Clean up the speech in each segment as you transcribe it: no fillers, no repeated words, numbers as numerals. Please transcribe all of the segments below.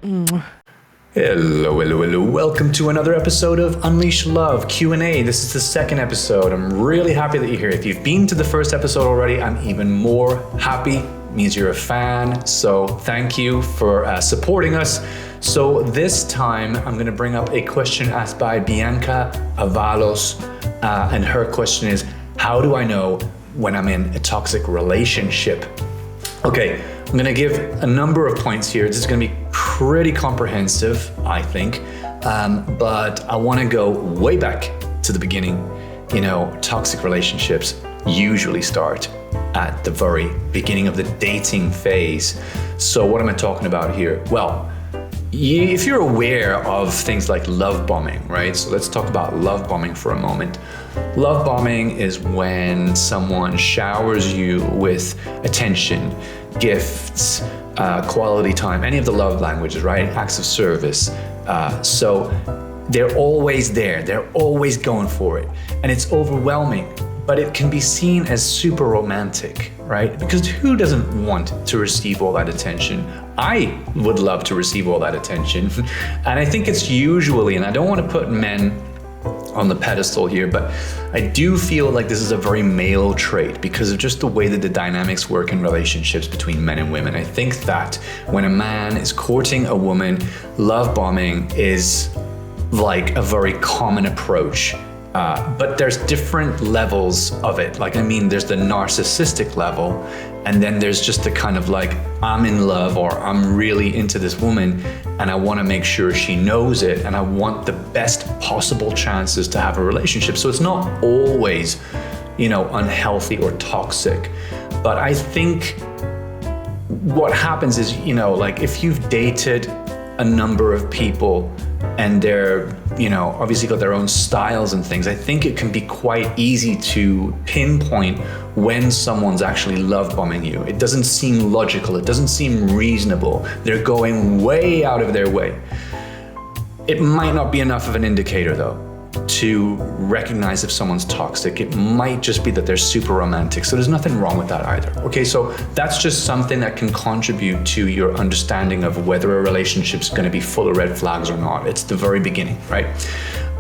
Hello. Welcome to another episode of Unleash Love Q&A. This is the second episode. I'm really happy that you're here. If you've been to the first episode already, I'm even more happy. It means you're a fan. So thank you for supporting us. So this time, I'm going to bring up a question asked by Bianca Avalos. And her question is, how do I know when I'm in a toxic relationship? Okay, I'm going to give a number of points here. This is going to be pretty comprehensive, I think. But I want to go way back to the beginning. You know, toxic relationships usually start at the very beginning of the dating phase. So what am I talking about here? Well, if you're aware of things like love bombing, right? So let's talk about love bombing for a moment. Love bombing is when someone showers you with attention, gifts, quality time, any of the love languages, right? Acts of service. So they're always there. They're always going for it. And it's overwhelming, but it can be seen as super romantic, right? Because who doesn't want to receive all that attention? I would love to receive all that attention. And I think it's usually, and I don't want to put men on the pedestal here, but I do feel like this is a very male trait because of just the way that the dynamics work in relationships between men and women. I think that when a man is courting a woman, love bombing is like a very common approach. But there's different levels of it. Like, I mean, there's the narcissistic level, and then there's just the kind of like, I'm in love or I'm really into this woman and I want to make sure she knows it and I want the best possible chances to have a relationship. So it's not always, you know, unhealthy or toxic. But I think what happens is, you know, like if you've dated a number of people and they're, you know, obviously got their own styles and things, I think it can be quite easy to pinpoint when someone's actually love bombing you. It doesn't seem logical. It doesn't seem reasonable. They're going way out of their way. It might not be enough of an indicator though to recognize if someone's toxic. It might just be that they're super romantic. So there's nothing wrong with that either. Okay, so that's just something that can contribute to your understanding of whether a relationship's going to be full of red flags or not. It's the very beginning, right?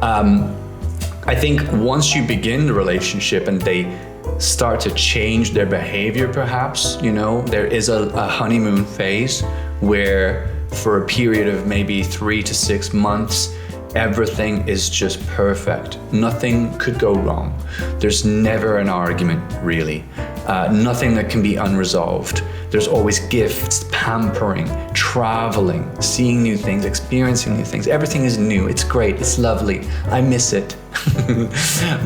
I think once you begin the relationship and they start to change their behavior, perhaps, you know, there is a honeymoon phase where for a period of maybe 3 to 6 months, everything is just perfect. Nothing could go wrong. There's never an argument, really. Nothing that can be unresolved. There's always gifts, pampering, traveling, seeing new things, experiencing new things. Everything is new. It's great. It's lovely. I miss it.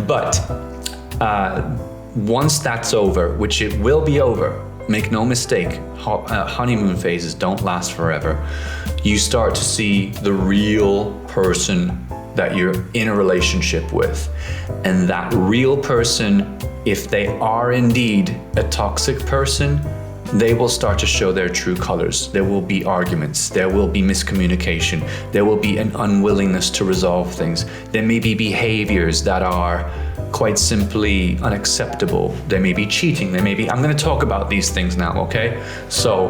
But once that's over, which it will be over, make no mistake, honeymoon phases don't last forever. You start to see the real person that you're in a relationship with. And that real person, if they are indeed a toxic person, they will start to show their true colors. There will be arguments, there will be miscommunication, there will be an unwillingness to resolve things. There may be behaviors that are quite simply unacceptable. There may be cheating, there may be, I'm going to talk about these things now, okay? So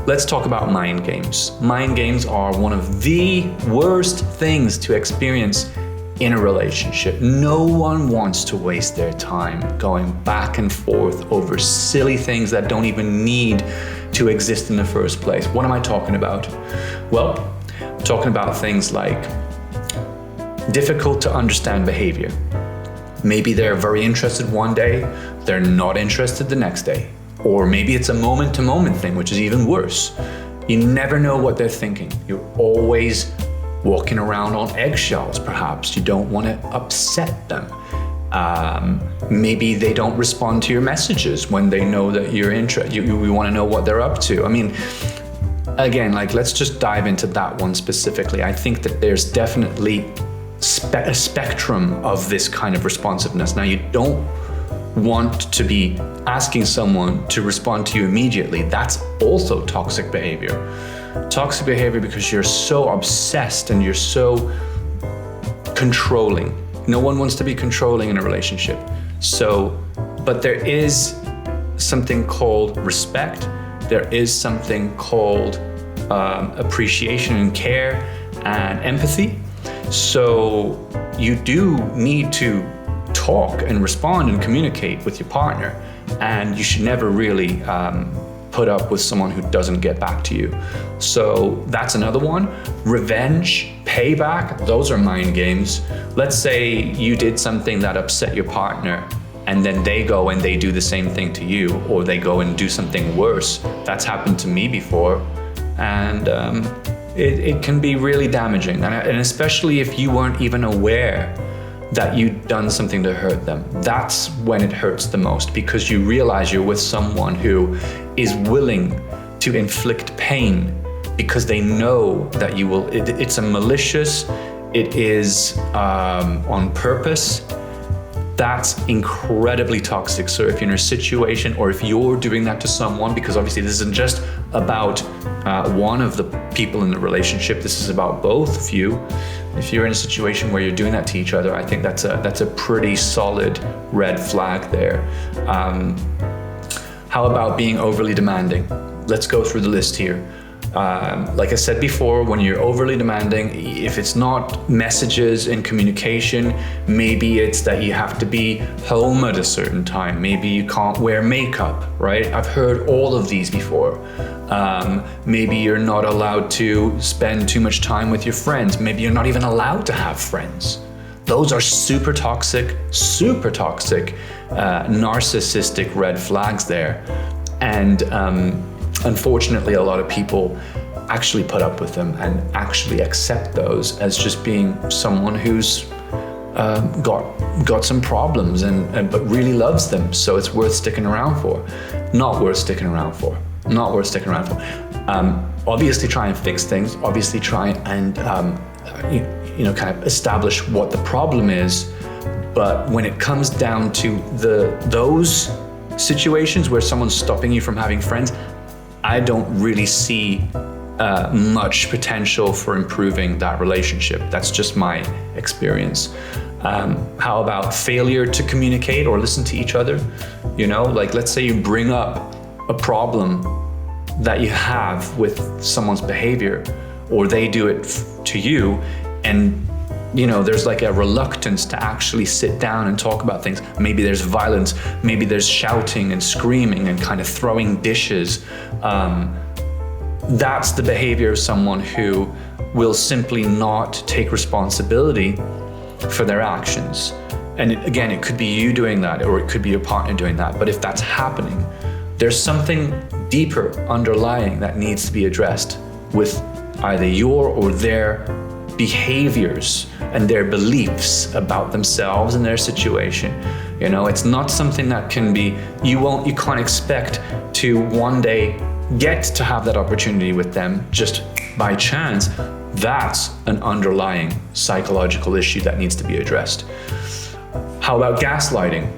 let's talk about mind games. Mind games are one of the worst things to experience in a relationship. No one wants to waste their time going back and forth over silly things that don't even need to exist in the first place. What am I talking about? Well, I'm talking about things like difficult to understand behavior. Maybe they're very interested one day, they're not interested the next day. Or maybe it's a moment-to-moment thing, which is even worse. You never know what they're thinking. You're always walking around on eggshells, perhaps. You don't want to upset them. Maybe they don't respond to your messages when they know that you're interested. You want to know what they're up to. I mean, again, like, let's just dive into that one specifically. I think that there's definitely a spectrum of this kind of responsiveness. Now, you don't want to be asking someone to respond to you immediately. That's also toxic behavior. Toxic behavior because you're so obsessed and you're so controlling. No one wants to be controlling in a relationship. So, but there is something called respect. There is something called appreciation and care and empathy. So you do need to talk and respond and communicate with your partner, and you should never really put up with someone who doesn't get back to you. So that's another one. Revenge, payback, those are mind games. Let's say you did something that upset your partner, and then they go and they do the same thing to you, or they go and do something worse. That's happened to me before, and it can be really damaging, and especially if you weren't even aware that you'd done something to hurt them. That's when it hurts the most, because you realize you're with someone who is willing to inflict pain because they know that you will. It's a malicious, it is on purpose. That's incredibly toxic. So if you're in a situation, or if you're doing that to someone, because obviously this isn't just about one of the people in the relationship, this is about both of you. If you're in a situation where you're doing that to each other, I think that's a pretty solid red flag there. How about being overly demanding? Let's go through the list here. Like I said before, when you're overly demanding, if it's not messages and communication, maybe it's that you have to be home at a certain time. Maybe you can't wear makeup, right? I've heard all of these before. Maybe you're not allowed to spend too much time with your friends. Maybe you're not even allowed to have friends. Those are super toxic, narcissistic red flags there. And unfortunately, a lot of people actually put up with them and actually accept those as just being someone who's got some problems but really loves them, so it's worth sticking around for. Not worth sticking around for. Obviously try and fix things. Obviously try and kind of establish what the problem is. But when it comes down to those situations where someone's stopping you from having friends, I don't really see much potential for improving that relationship. That's just my experience. How about failure to communicate or listen to each other? Like let's say you bring up a problem that you have with someone's behavior, or they do it to you, and there's like a reluctance to actually sit down and talk about things. Maybe there's violence, maybe there's shouting and screaming and kind of throwing dishes. That's the behavior of someone who will simply not take responsibility for their actions. And again, it could be you doing that, or it could be your partner doing that. But if that's happening, there's something deeper underlying that needs to be addressed with either your or their behaviors and their beliefs about themselves and their situation. It's not something that can be, you can't expect to one day get to have that opportunity with them just by chance. That's an underlying psychological issue that needs to be addressed. How about gaslighting?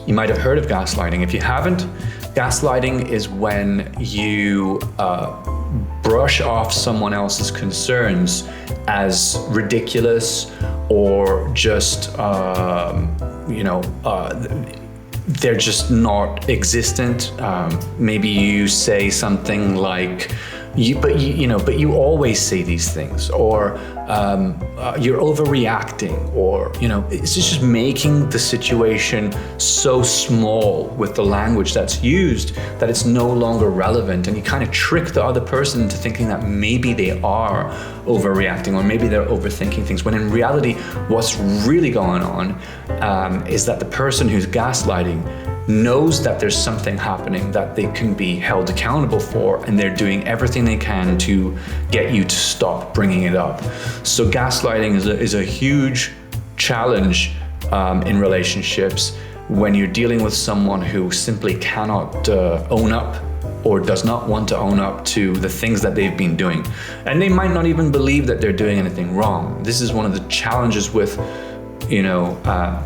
You might have heard of gaslighting. If you haven't, gaslighting is when you brush off someone else's concerns as ridiculous, or just they're just not existent. Maybe you say something like, but you always say these things, or you're overreacting, or it's just making the situation so small with the language that's used that it's no longer relevant, and you kind of trick the other person into thinking that maybe they are overreacting, or maybe they're overthinking things, when in reality what's really going on is that the person who's gaslighting knows that there's something happening that they can be held accountable for, and they're doing everything they can to get you to stop bringing it up. So gaslighting is a huge challenge in relationships when you're dealing with someone who simply cannot own up, or does not want to own up to the things that they've been doing. And they might not even believe that they're doing anything wrong. This is one of the challenges with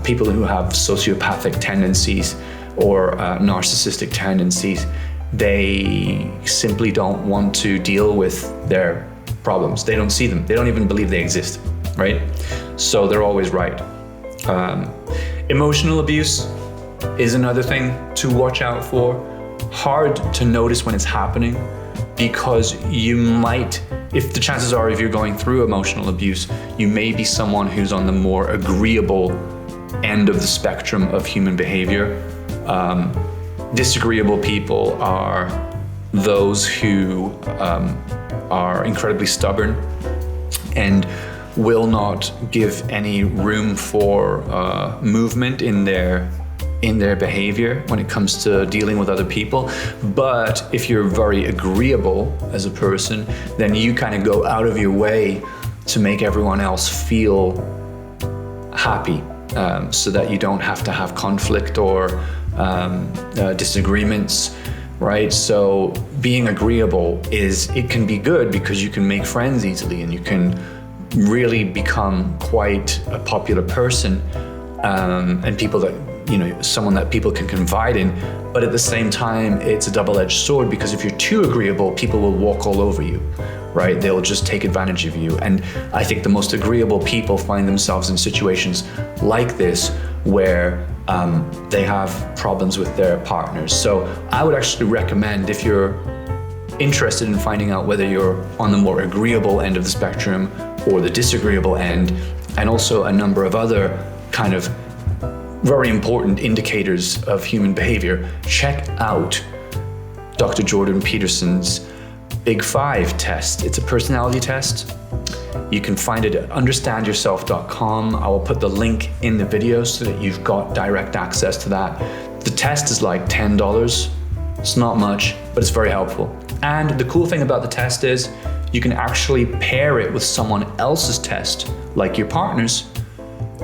people who have sociopathic tendencies or narcissistic tendencies. They simply don't want to deal with their problems. They don't see them. They don't even believe they exist, right? So they're always right. Emotional abuse is another thing to watch out for. Hard to notice when it's happening. because you might, if the chances are, if you're going through emotional abuse, you may be someone who's on the more agreeable end of the spectrum of human behavior. Disagreeable people are those who are incredibly stubborn and will not give any room for movement in their behavior when it comes to dealing with other people. But if you're very agreeable as a person, then you kind of go out of your way to make everyone else feel happy, so that you don't have to have conflict or disagreements, right? So being agreeable it can be good because you can make friends easily and you can really become quite a popular person, and people that, someone that people can confide in. But at the same time, it's a double-edged sword, because if you're too agreeable, people will walk all over you, right? They'll just take advantage of you. And I think the most agreeable people find themselves in situations like this where they have problems with their partners. So I would actually recommend, if you're interested in finding out whether you're on the more agreeable end of the spectrum or the disagreeable end, and also a number of other kind of very important indicators of human behavior, check out Dr. Jordan Peterson's Big 5 test. It's a personality test. You can find it at understandyourself.com. I will put the link in the video so that you've got direct access to that. The test is like $10. It's not much, but it's very helpful. And the cool thing about the test is you can actually pair it with someone else's test, like your partner's,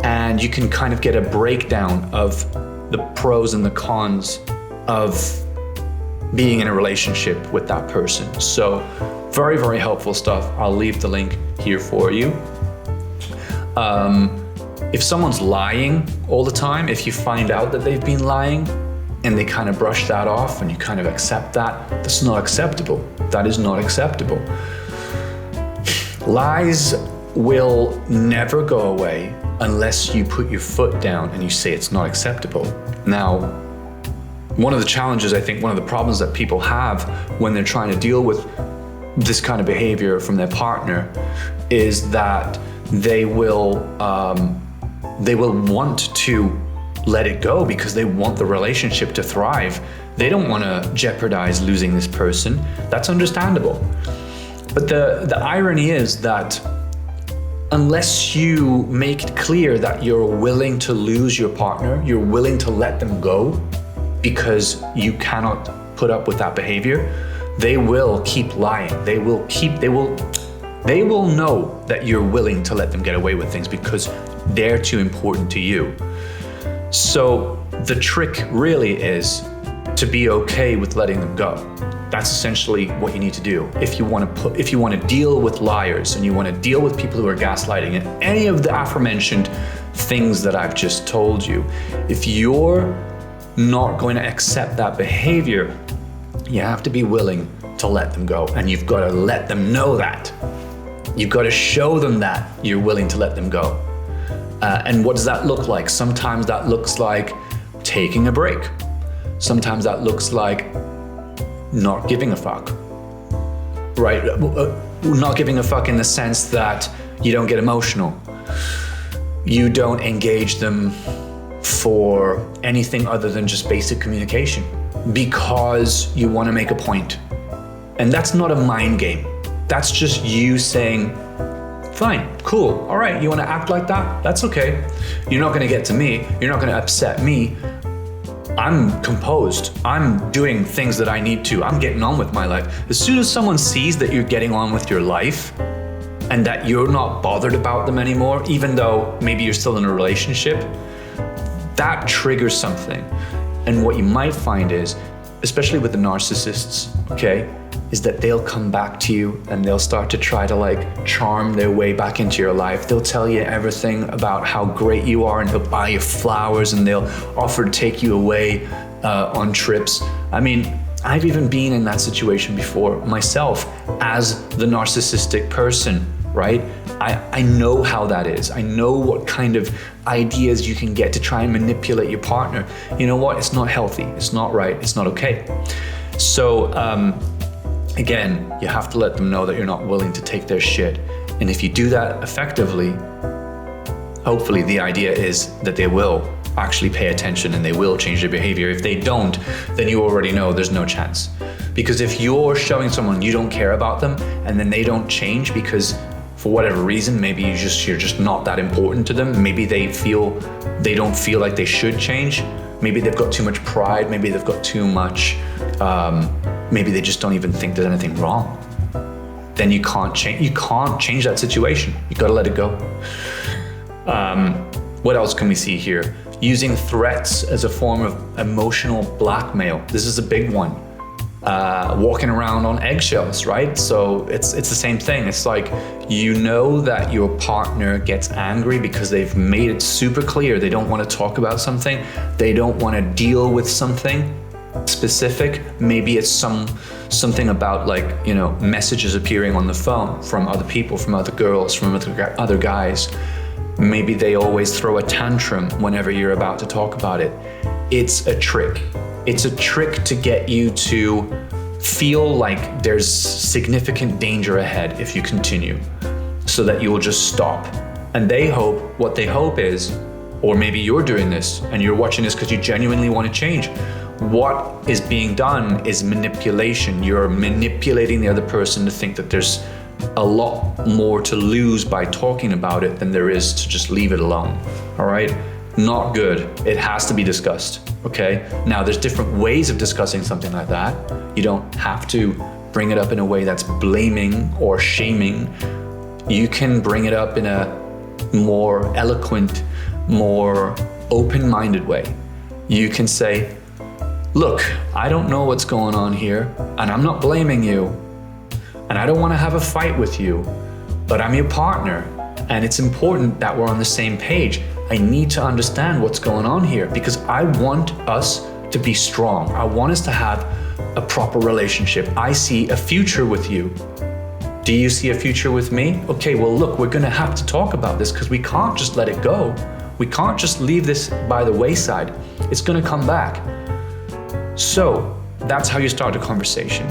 and you can kind of get a breakdown of the pros and the cons of being in a relationship with that person. So very, very helpful stuff. I'll leave the link here for you. If someone's lying all the time, if you find out that they've been lying and they kind of brush that off and you kind of accept that, that's not acceptable. That is not acceptable. Lies will never go away unless you put your foot down and you say it's not acceptable. Now, one of the challenges, I think, one of the problems that people have when they're trying to deal with this kind of behavior from their partner is that they will want to let it go because they want the relationship to thrive. They don't want to jeopardize losing this person. That's understandable. But the irony is that unless you make it clear that you're willing to lose your partner, you're willing to let them go because you cannot put up with that behavior, they will keep lying. They will know that you're willing to let them get away with things because they're too important to you. So the trick really is to be okay with letting them go. That's essentially what you need to do. If you want to deal with liars and you want to deal with people who are gaslighting and any of the aforementioned things that I've just told you, if you're not going to accept that behavior, you have to be willing to let them go, and you've got to let them know that. You've got to show them that you're willing to let them go. And what does that look like? Sometimes that looks like taking a break. Sometimes that looks like not giving a fuck, right? Not giving a fuck in the sense that you don't get emotional. You don't engage them for anything other than just basic communication because you want to make a point. And that's not a mind game. That's just you saying, fine, cool, all right, you want to act like that? That's okay. You're not going to get to me. You're not going to upset me. I'm composed. I'm doing things that I need to. I'm getting on with my life. As soon as someone sees that you're getting on with your life and that you're not bothered about them anymore, even though maybe you're still in a relationship, that triggers something. And what you might find is, especially with the narcissists, okay, is that they'll come back to you and they'll start to try to charm their way back into your life. They'll tell you everything about how great you are and they'll buy you flowers and they'll offer to take you away on trips. I mean, I've even been in that situation before myself as the narcissistic person, right? I know how that is. I know what kind of ideas you can get to try and manipulate your partner. You know what? It's not healthy. It's not right. It's not okay. So again, you have to let them know that you're not willing to take their shit. And if you do that effectively, hopefully the idea is that they will actually pay attention and they will change their behavior. If they don't, then you already know there's no chance. Because if you're showing someone you don't care about them and then they don't change because for whatever reason, maybe you're just not that important to them, maybe they don't feel like they should change, maybe they've got too much pride, maybe they've got too much, maybe they just don't even think there's anything wrong, then you can't change that situation. You got to let it go. What else can we see here? Using threats as a form of emotional blackmail. This is a big one. Walking around on eggshells, right? So it's the same thing. It's like, you know that your partner gets angry because they've made it super clear they don't want to talk about something, they don't want to deal with something specific. Maybe it's something about, like, you know, messages appearing on the phone from other people, from other girls, from other guys. Maybe they always throw a tantrum whenever you're about to talk about it. It's a trick. It's a trick to get you to feel like there's significant danger ahead if you continue, so that you will just stop. And what they hope is, or maybe you're doing this and you're watching this because you genuinely want to change. What is being done is manipulation. You're manipulating the other person to think that there's a lot more to lose by talking about it than there is to just leave it alone. All right? Not good. It has to be discussed. Okay? Now, there's different ways of discussing something like that. You don't have to bring it up in a way that's blaming or shaming. You can bring it up in a more eloquent, more open-minded way. You can say, look, I don't know what's going on here, and I'm not blaming you, and I don't want to have a fight with you, but I'm your partner, and it's important that we're on the same page. I need to understand what's going on here because I want us to be strong. I want us to have a proper relationship. I see a future with you. Do you see a future with me? Okay, well, look, we're going to have to talk about this because we can't just let it go. We can't just leave this by the wayside. It's going to come back. So that's how you start a conversation.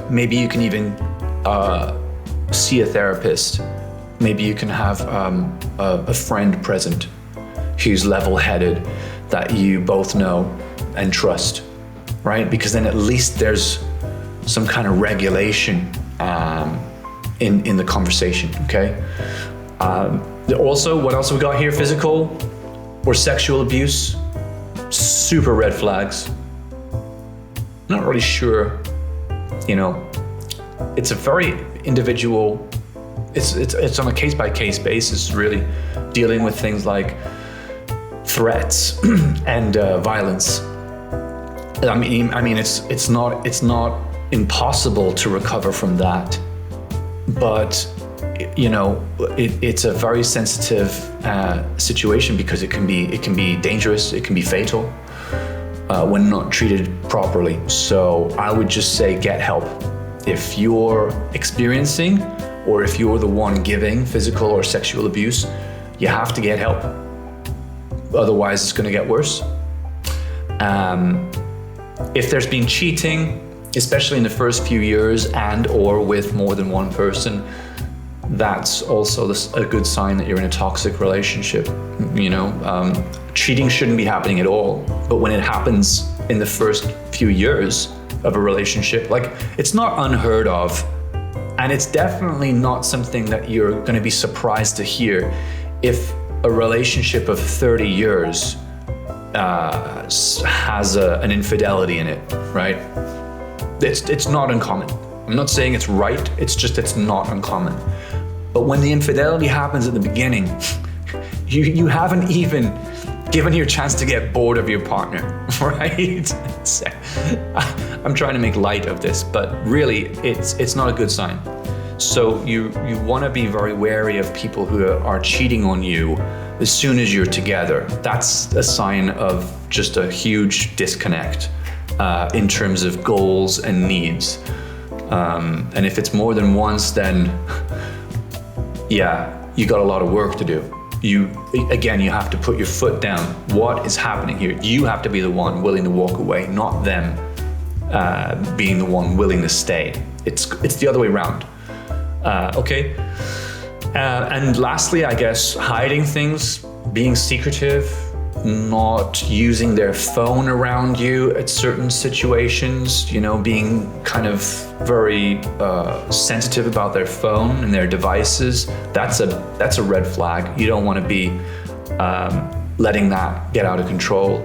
Maybe you can even see a therapist. Maybe you can have a friend present who's level-headed, that you both know and trust, right? Because then at least there's some kind of regulation in the conversation, okay? Also, what else have we got here? Physical or sexual abuse, super red flags. Not really sure, you know, it's a very individual, it's on a case-by-case basis, really, dealing with things like threats and violence. I mean, it's not impossible to recover from that, but you know, it's a very sensitive situation because it can be dangerous, it can be fatal when not treated properly. So I would just say get help. If you're experiencing, or if you're the one giving physical or sexual abuse, you have to get help. Otherwise, it's going to get worse. If there's been cheating, especially in the first few years and or with more than one person, that's also a good sign that you're in a toxic relationship. You know, cheating shouldn't be happening at all. But when it happens in the first few years of a relationship, like, it's not unheard of. And it's definitely not something that you're going to be surprised to hear if a relationship of 30 years has an infidelity in it, right? It's not uncommon. I'm not saying it's right, it's just it's not uncommon. But when the infidelity happens at the beginning, you haven't even given your chance to get bored of your partner, right? I'm trying to make light of this, but really it's not a good sign. So you want to be very wary of people who are cheating on you as soon as you're together. That's a sign of just a huge disconnect in terms of goals and needs. And if it's more than once, then yeah, you got a lot of work to do. You have to put your foot down. What is happening here? You have to be the one willing to walk away, not them being the one willing to stay. It's the other way around. Okay. And lastly, I guess hiding things, being secretive, not using their phone around you at certain situations, being kind of very sensitive about their phone and their devices. That's a red flag. You don't want to be letting that get out of control.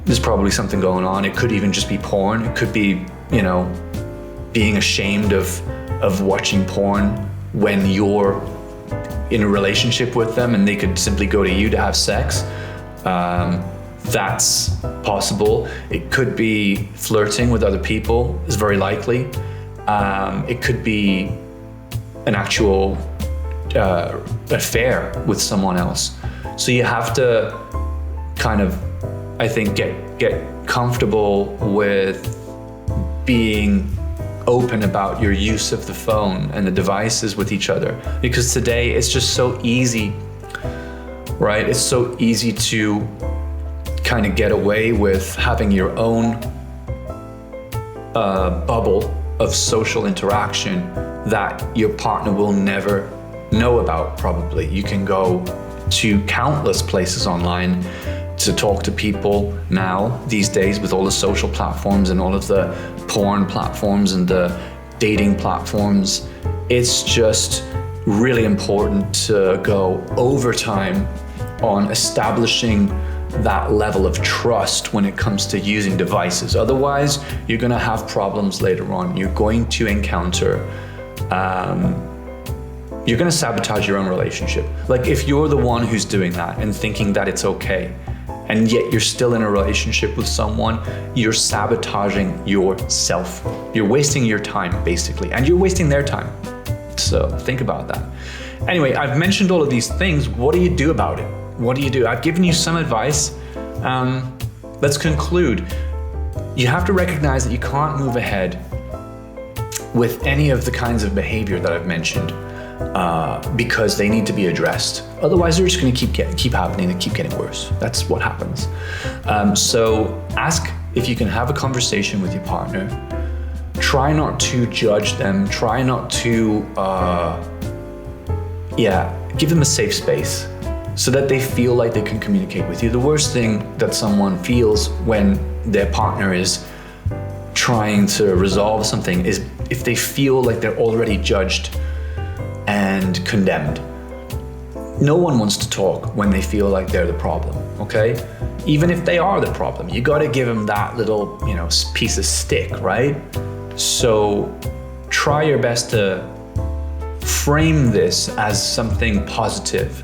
There's probably something going on. It could even just be porn. It could be, being ashamed of watching porn when you're in a relationship with them and they could simply go to you to have sex. That's possible. It could be flirting with other people, is very likely. It could be an actual affair with someone else. So you have to kind of, I think, get comfortable with being open about your use of the phone and the devices with each other, because today it's just so easy, right? It's so easy to kind of get away with having your own bubble of social interaction that your partner will never know about, probably. You can go to countless places online to talk to people now, these days, with all the social platforms and all of the porn platforms and the dating platforms. It's just really important to go overtime on establishing that level of trust when it comes to using devices. Otherwise, you're going to have problems later on. You're going to encounter, you're going to sabotage your own relationship. Like, if you're the one who's doing that and thinking that it's okay, and yet you're still in a relationship with someone, you're sabotaging yourself. You're wasting your time, basically, and you're wasting their time. So think about that. Anyway, I've mentioned all of these things. What do you do about it? What do you do? I've given you some advice. Let's conclude. You have to recognize that you can't move ahead with any of the kinds of behavior that I've mentioned because they need to be addressed. Otherwise, they're just going to keep happening and keep getting worse. That's what happens. So ask if you can have a conversation with your partner. Try not to judge them. Try not to, give them a safe space so that they feel like they can communicate with you. The worst thing that someone feels when their partner is trying to resolve something is if they feel like they're already judged and condemned. No one wants to talk when they feel like they're the problem, okay? Even if they are the problem, you gotta give them that little, piece of stick, right? So try your best to frame this as something positive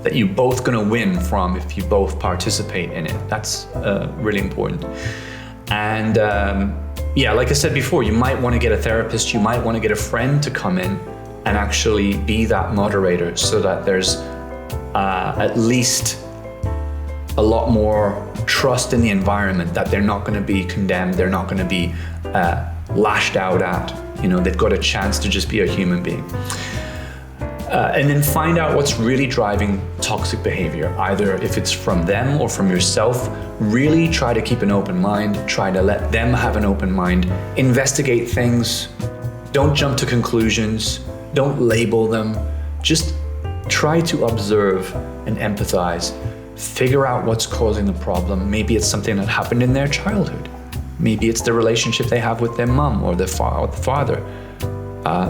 that you're both gonna win from if you both participate in it. That's really important. And like I said before, you might wanna get a therapist, you might wanna get a friend to come in and actually be that moderator so that there's at least a lot more trust in the environment, that they're not gonna be condemned, they're not gonna be lashed out at. They've got a chance to just be a human being. And then find out what's really driving toxic behavior, either if it's from them or from yourself. Really try to keep an open mind, try to let them have an open mind, investigate things, don't jump to conclusions, don't label them, just try to observe and empathize, figure out what's causing the problem. Maybe it's something that happened in their childhood. Maybe it's the relationship they have with their mom or the father.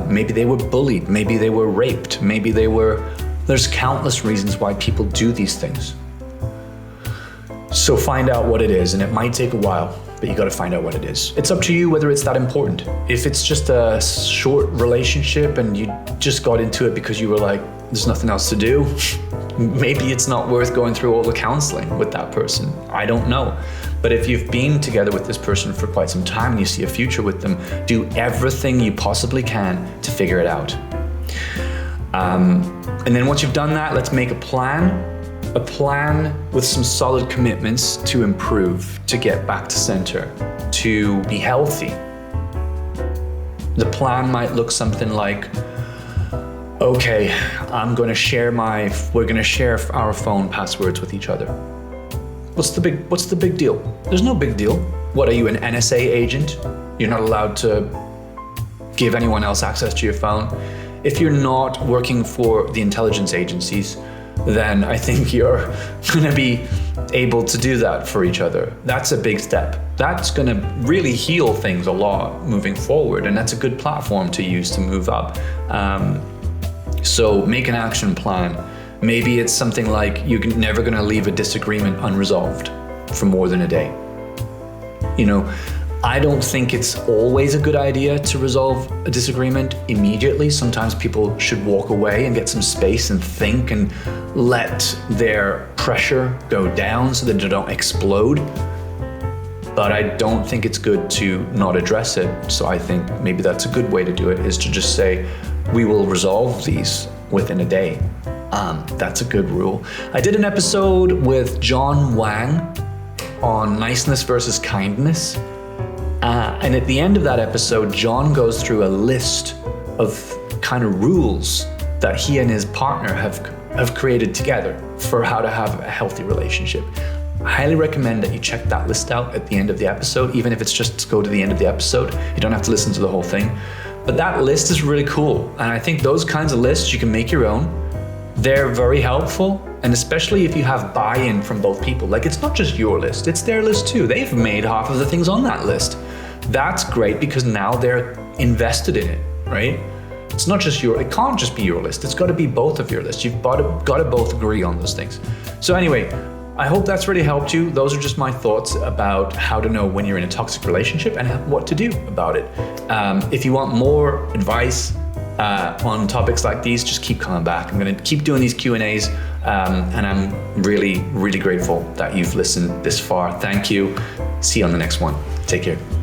Maybe they were bullied, maybe they were raped, there's countless reasons why people do these things. So find out what it is, and it might take a while, but you gotta find out what it is. It's up to you whether it's that important. If it's just a short relationship and you just got into it because you were like, there's nothing else to do, maybe it's not worth going through all the counseling with that person. I don't know. But if you've been together with this person for quite some time and you see a future with them, do everything you possibly can to figure it out. And then once you've done that, let's make a plan with some solid commitments to improve, to get back to center, to be healthy. The plan might look something like, okay, we're gonna share our phone passwords with each other. What's the big deal? There's no big deal. What, are you an NSA agent? You're not allowed to give anyone else access to your phone. If you're not working for the intelligence agencies, then I think you're gonna be able to do that for each other. That's a big step. That's gonna really heal things a lot moving forward, and that's a good platform to use to move up. So make an action plan. Maybe it's something like you're never gonna leave a disagreement unresolved for more than a day. You know, I don't think it's always a good idea to resolve a disagreement immediately. Sometimes people should walk away and get some space and think and let their pressure go down so that they don't explode. But I don't think it's good to not address it. So I think maybe that's a good way to do it, is to just say, we will resolve these within a day. That's a good rule. I did an episode with John Wang on niceness versus kindness. And at the end of that episode, John goes through a list of kind of rules that he and his partner have created together for how to have a healthy relationship. I highly recommend that you check that list out at the end of the episode, even if it's just to go to the end of the episode. You don't have to listen to the whole thing. But that list is really cool. And I think those kinds of lists, you can make your own. They're very helpful. And especially if you have buy-in from both people. Like, it's not just your list, it's their list too. They've made half of the things on that list. That's great because now they're invested in it, right? It's not just it can't just be your list. It's got to be both of your lists. You've got to both agree on those things. So anyway, I hope that's really helped you. Those are just my thoughts about how to know when you're in a toxic relationship and what to do about it. If you want more advice on topics like these, just keep coming back. I'm going to keep doing these Q&As, and I'm really, really grateful that you've listened this far. Thank you. See you on the next one. Take care.